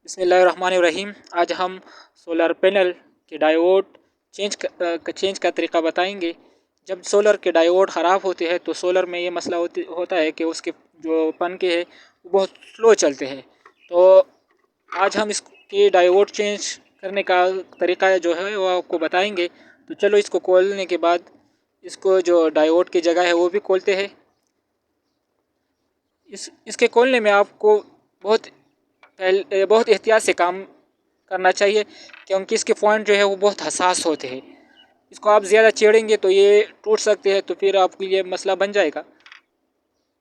बिस्मिल्लाहिर्रहमानिर्रहीम। आज हम सोलर पैनल के डायोड चेंज का तरीका बताएंगे। जब सोलर के डायोड ख़राब होते हैं तो सोलर में ये मसला होता है कि उसके जो पंखे हैं वो बहुत स्लो चलते हैं। तो आज हम इसके डायोड चेंज करने का तरीका जो है वो आपको बताएंगे। तो चलो इसको खोलने के बाद इसको जो डायोड की जगह है वो भी खोलते हैं। इसके खोलने में आपको बहुत एहतियात से काम करना चाहिए, क्योंकि इसके पॉइंट जो है वो बहुत हसास होते हैं। इसको आप ज़्यादा छेड़ेंगे तो ये टूट सकते हैं, तो फिर आपके लिए मसला बन जाएगा।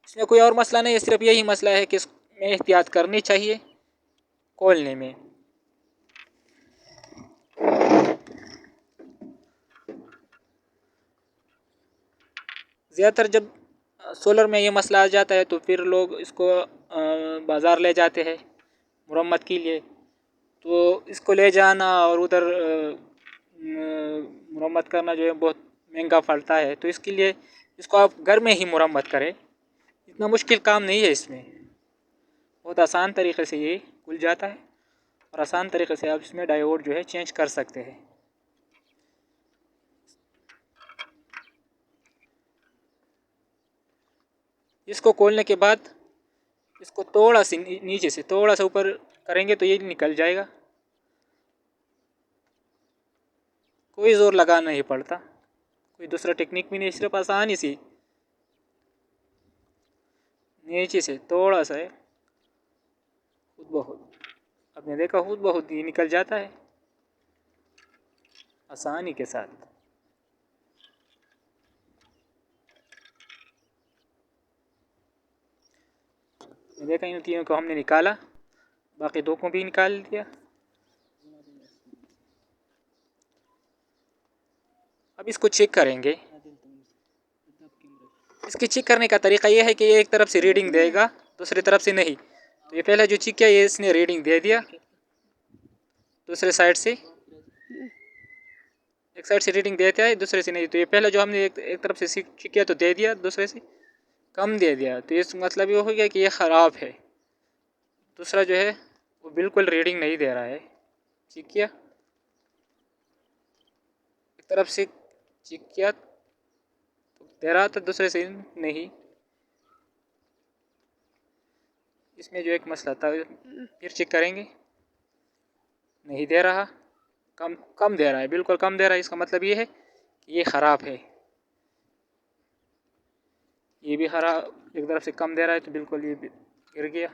इसमें कोई और मसला नहीं है, सिर्फ यही मसला है कि इसमें एहतियात करनी चाहिए खोलने में। ज़्यादातर जब सोलर में ये मसला आ जाता है तो फिर लोग इसको बाज़ार ले जाते हैं मुरम्मत के लिए। तो इसको ले जाना और उधर मुरम्मत करना जो है बहुत महंगा पड़ता है। तो इसके लिए इसको आप घर में ही मुरम्मत करें, इतना मुश्किल काम नहीं है। इसमें बहुत आसान तरीके से ये खुल जाता है और आसान तरीके से आप इसमें डायोड जो है चेंज कर सकते हैं। इसको खोलने के बाद इसको थोड़ा सा नीचे से थोड़ा सा ऊपर करेंगे तो ये निकल जाएगा। कोई ज़ोर लगाना नहीं पड़ता, कोई दूसरा टेक्निक भी नहीं, सिर्फ आसानी से नीचे से थोड़ा सा है, खुद बहुत आपने देखा खुद बहुत ये निकल जाता है आसानी के साथ। देखा इन तीनों को हमने निकाला, बाकी दो को भी निकाल दिया। अब इसको चेक करेंगे। इसकी चेक करने का तरीका ये है कि ये एक तरफ से रीडिंग देगा, दूसरी तरफ से नहीं। तो ये पहला जो चेक किया ये इसने रीडिंग दे दिया, दूसरे साइड से एक साइड से रीडिंग देता है, दूसरे से नहीं। तो ये पहला जो हमने एक तरफ से चेक किया तो दे दिया, दूसरे से कम दे दिया। तो इस मतलब ये हो गया कि ये ख़राब है। दूसरा जो है वो बिल्कुल रीडिंग नहीं दे रहा है। चेक किया, एक तरफ से चेक किया तो दे रहा था, दूसरे से नहीं। इसमें जो एक मसला था, फिर चेक करेंगे, नहीं दे रहा, कम दे रहा है, बिल्कुल कम दे रहा है। इसका मतलब ये है कि ये ख़राब है। ये भी ख़राब, एक तरफ से कम दे रहा है तो बिल्कुल ये गिर गया।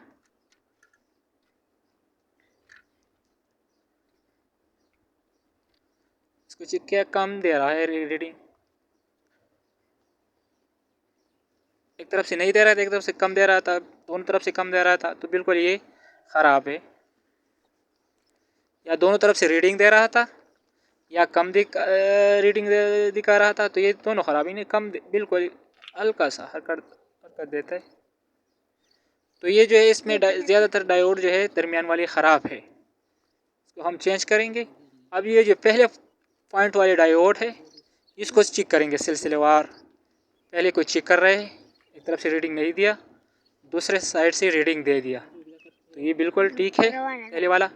इसको चेक किया, कम दे रहा है रीडिंग, एक तरफ से नहीं दे रहा था, एक तरफ से कम दे रहा था, दोनों तरफ से कम दे रहा था, तो बिल्कुल ये ख़राब है। या दोनों तरफ से रीडिंग दे रहा था या कम रीडिंग दिखा रहा था, तो ये दोनों ख़राब ही नहीं, कम बिल्कुल हल्का सा हरकत देता है। तो ये जो है इसमें ज़्यादातर डायोड जो है दरमियान वाली ख़राब है, इसको हम चेंज करेंगे। अब ये जो पहले पॉइंट वाले डायोड है इसको चेक करेंगे सिलसिलेवार। पहले को चेक कर रहे हैं, एक तरफ से रीडिंग नहीं दिया, दूसरे साइड से रीडिंग दे दिया, तो ये बिल्कुल ठीक है पहले वाला।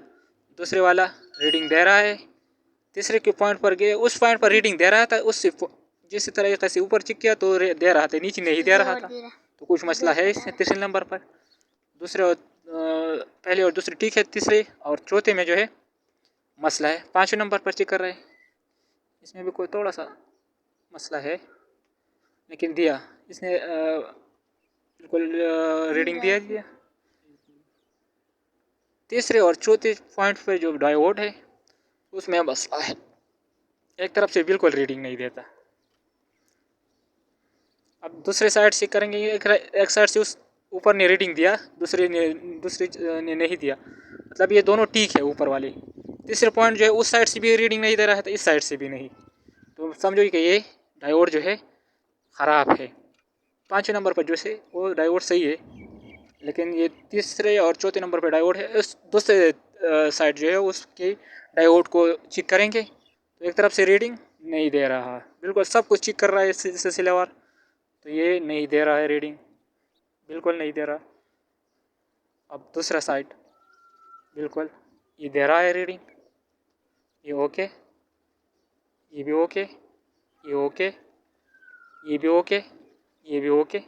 दूसरे वाला रीडिंग दे रहा है, तीसरे के पॉइंट पर गए, उस पॉइंट पर रीडिंग दे रहा था, उससे जिस तरीके से ऊपर चेक किया तो दे रहा था, नीचे नहीं दे रहा था, तो कुछ मसला है इससे। तीसरे नंबर पर दूसरे और पहले और दूसरे ठीक है, तीसरे और चौथे में जो है मसला है। पाँचवें नंबर पर चेक कर रहे हैं, इसमें भी कोई थोड़ा सा मसला है, लेकिन दिया इसने बिल्कुल रीडिंग दिया। तीसरे और चौथे पॉइंट पर जो डायोड है उसमें मसला है, एक तरफ से बिल्कुल रीडिंग नहीं देता। अब दूसरे साइड से करेंगे, एक साइड से उस ऊपर ने रीडिंग दिया, दूसरे ने नहीं दिया, मतलब ये दोनों ठीक है ऊपर वाले। तीसरे पॉइंट जो है उस साइड से भी रीडिंग नहीं दे रहा है तो इस साइड से भी नहीं, तो समझो कि ये डायोड जो है ख़राब है। पाँचवें नंबर पर जो है वो डायोड सही है, लेकिन ये तीसरे और चौथे नंबर पर डायोड है। उस दूसरे साइड जो है उसके डायोड को चेक करेंगे तो एक तरफ से रीडिंग नहीं दे रहा, बिल्कुल सब कुछ चेक कर रहा है सिलसिलेवार, तो ये नहीं दे रहा है रीडिंग, बिल्कुल नहीं दे रहा। अब दूसरा साइड बिल्कुल ये दे रहा है रीडिंग, ये ओके, ये भी ओके, ये ओके, ये भी ओके, ये भी ओके।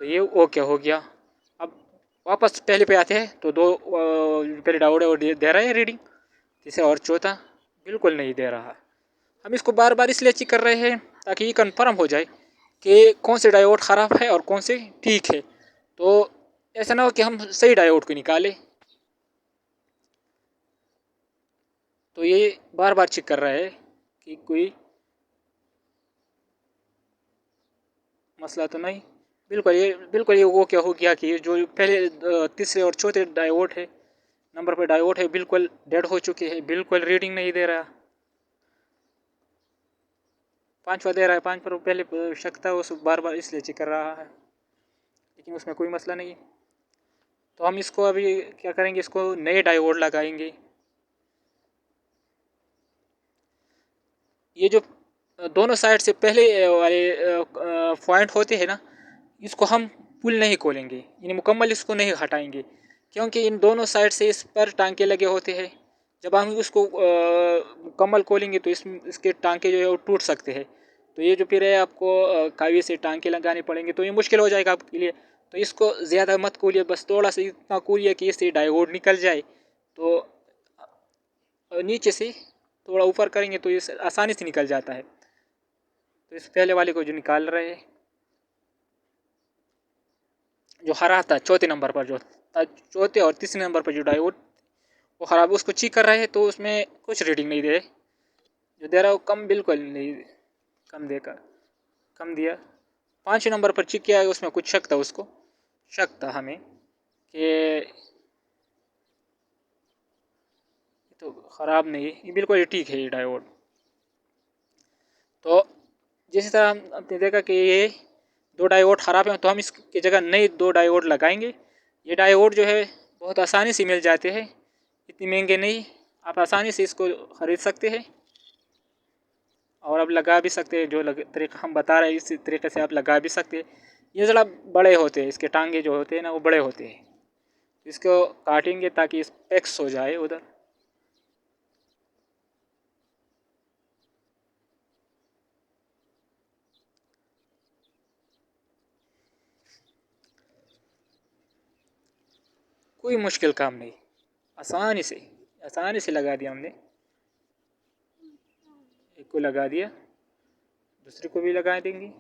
तो ये ओके हो गया। अब वापस पहले पे आते हैं तो दो पहले डाउट है और दे रहा है रीडिंग, तीसरा और चौथा बिल्कुल नहीं दे रहा। हम इसको बार बार इसलिए चेक कर रहे हैं ताकि ये कन्फर्म हो जाए कि कौन से डायोड ख़राब है और कौन से ठीक है। तो ऐसा ना हो कि हम सही डायोड को निकालें। तो ये बार बार चेक कर रहा है कि कोई मसला तो नहीं। बिल्कुल ये वो क्या हो गया कि जो पहले तीसरे और चौथे डायोड है नंबर पर डायोड है बिल्कुल डेड हो चुके हैं, बिल्कुल रीडिंग नहीं दे रहा। पांचवा दे रहा है, पांच पर पहले शक था उस बार बार इसलिए चेक कर रहा है, लेकिन उसमें कोई मसला नहीं है। तो हम इसको अभी क्या करेंगे, इसको नए डायोड लगाएंगे। ये जो दोनों साइड से पहले वाले पॉइंट होते हैं ना, इसको हम पुल नहीं खोलेंगे, यानी मुकम्मल इसको नहीं हटाएंगे, क्योंकि इन दोनों साइड से इस पर टांके लगे होते हैं। जब हम इसको मुकम्मल खोलेंगे तो इसके टांके जो है वो टूट सकते हैं। तो ये जो फिर है आपको कावी से टांके लगाने पड़ेंगे, तो ये मुश्किल हो जाएगा आपके लिए। तो इसको ज़्यादा मत खोलिए, बस थोड़ा सा इतना खोलिए कि इससे डायोड निकल जाए। तो नीचे से थोड़ा ऊपर करेंगे तो ये आसानी से निकल जाता है। तो इस पहले वाले को जो निकाल रहे हैं, जो हरा था चौथे नंबर पर, जो था चौथे और तीसरे नंबर पर जो डायोड वो ख़राब, उसको चेक कर रहे हैं तो उसमें कुछ रीडिंग नहीं दे। जो दे रहा है वो कम, बिल्कुल नहीं कम देकर कम दिया। पाँचवें नंबर पर चेक किया है, उसमें कुछ शक था, उसको शक था हमें कि तो ख़राब नहीं है, ये बिल्कुल ही ठीक है ये डायोड। तो जिस तरह हमने देखा कि ये दो डायोड ख़राब हैं, तो हम इसकी जगह नए दो डायोड लगाएंगे। ये डायोड जो है बहुत आसानी से मिल जाते हैं, इतनी महंगे नहीं, आप आसानी से इसको ख़रीद सकते हैं और अब लगा भी सकते हैं। जो तरीका हम बता रहे हैं इसी तरीके से आप लगा भी सकते हैं। ये ज़रा बड़े होते हैं, इसके टांगे जो होते हैं ना वो बड़े होते हैं। इसको काटेंगे ताकि स्पेक्स हो जाए उधर। कोई मुश्किल काम नहीं, आसानी से लगा दिया हमने। एक को लगा दिया, दूसरे को भी लगा देंगे।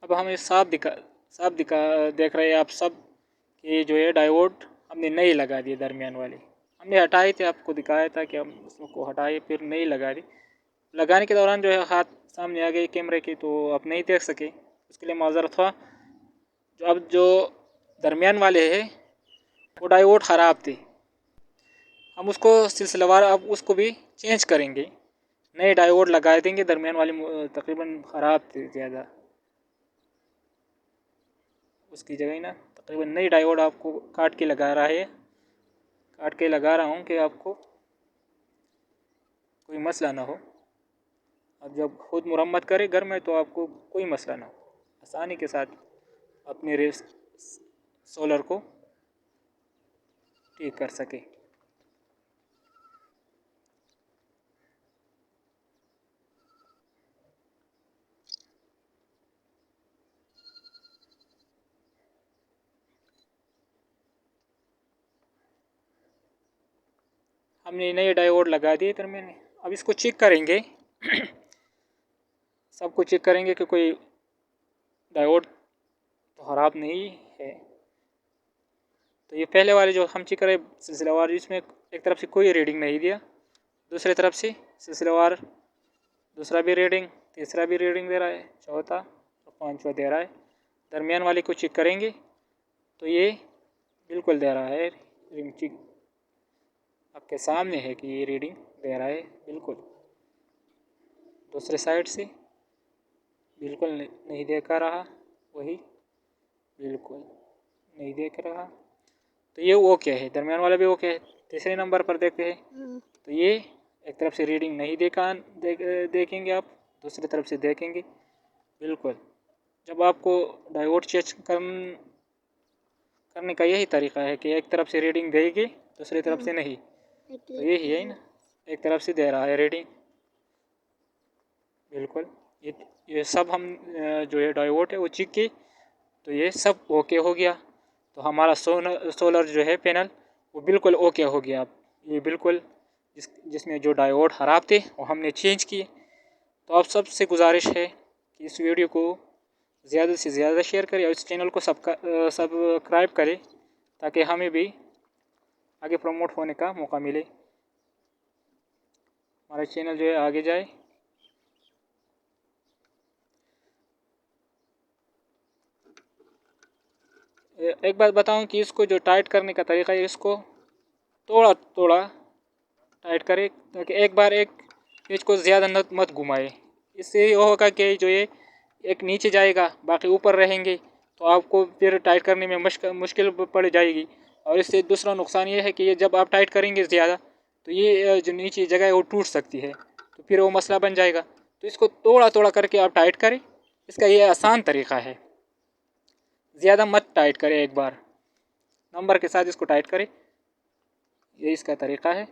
अब हमें साफ दिखा देख रहे हैं आप सब कि जो है डायोड हमने नए लगा दिए, दरमियान वाले हमने हटाए थे, आपको दिखाया था कि हम उसको हटाए फिर नए लगा दी। लगाने के दौरान जो है हाथ सामने आ गए कैमरे के, तो आप नहीं देख सके, उसके लिए माजरत था। जो दरमियान वाले हैं वो डायोड ख़राब थे, हम उसको सिलसिलेवार अब उसको भी चेंज करेंगे, नए डायोड लगा देंगे। दरमियान वाले तकरीबन ख़राब थे ज़्यादा, उसकी जगह ही ना तकरीबन नई डायोड आपको काट के लगा रहा हूँ कि आपको कोई मसला ना हो। अब जब खुद मुरम्मत करें घर में तो आपको कोई मसला ना हो, आसानी के साथ अपने रेस सोलर को ठीक कर सके। हमने नए डायोड लगा दिए इधर मैंने। अब इसको चेक करेंगे सबको चेक करेंगे कि कोई डायोड तो ख़राब नहीं है। तो ये पहले वाले जो हम चेक करें सिलसिलेवार, इसमें एक तरफ से कोई रीडिंग नहीं दिया, दूसरी तरफ से सिलसिलेवार दूसरा भी रीडिंग, तीसरा भी रीडिंग दे रहा है, चौथा और पांचवा दे रहा है। दरमियान वाले को चेक करेंगे तो ये बिल्कुल दे रहा है रीडिंग। आपके सामने है कि ये रीडिंग दे रहा है बिल्कुल। दूसरे साइड से बिल्कुल नहीं देख रहा, वही बिल्कुल नहीं देख रहा। तो ये ओके है, दरमियान वाला भी ओके है। तीसरे नंबर पर देखते हैं, तो ये एक तरफ से रीडिंग नहीं देखेंगे आप, दूसरी तरफ से देखेंगे बिल्कुल। जब आपको डायोड चेंज करने का यही तरीका है कि एक तरफ से रीडिंग देगी, दूसरी तरफ से नहीं। तो यही है ना, एक तरफ से दे रहा है रीडिंग बिल्कुल। ये सब हम जो है डायोड है वो चेक की, तो ये सब ओके हो गया। तो हमारा सोलर जो है पैनल वो बिल्कुल ओके हो गया। अब ये बिल्कुल जिसमें जो डायोड खराब थे वो हमने चेंज किए। तो आप सबसे गुजारिश है कि इस वीडियो को ज़्यादा से ज़्यादा शेयर करें और इस चैनल को सब्सक्राइब करें, ताकि हमें भी आगे प्रमोट होने का मौका मिले, हमारा चैनल जो है आगे जाए। एक बात बताऊं कि इसको जो टाइट करने का तरीका है, इसको थोड़ा थोड़ा टाइट करें, ताकि एक बार एक पेज को ज़्यादा मत घुमाए। इससे ये होगा कि जो ये एक नीचे जाएगा, बाकी ऊपर रहेंगे, तो आपको फिर टाइट करने में मुश्किल पड़ जाएगी। और इससे दूसरा नुकसान ये है कि ये जब आप टाइट करेंगे ज़्यादा, तो ये जो नीचे जगह है वो टूट सकती है, तो फिर वो मसला बन जाएगा। तो इसको थोड़ा थोड़ा करके आप टाइट करें, इसका ये आसान तरीका है। ज़्यादा मत टाइट करें, एक बार नंबर के साथ इसको टाइट करें, ये इसका तरीका है।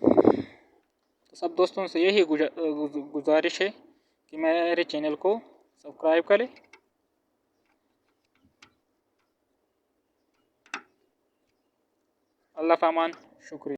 तो सब दोस्तों से यही गुजारिश है कि मेरे चैनल को सब्सक्राइब करें। अल्लाह फ़ामान, शुक्रिया।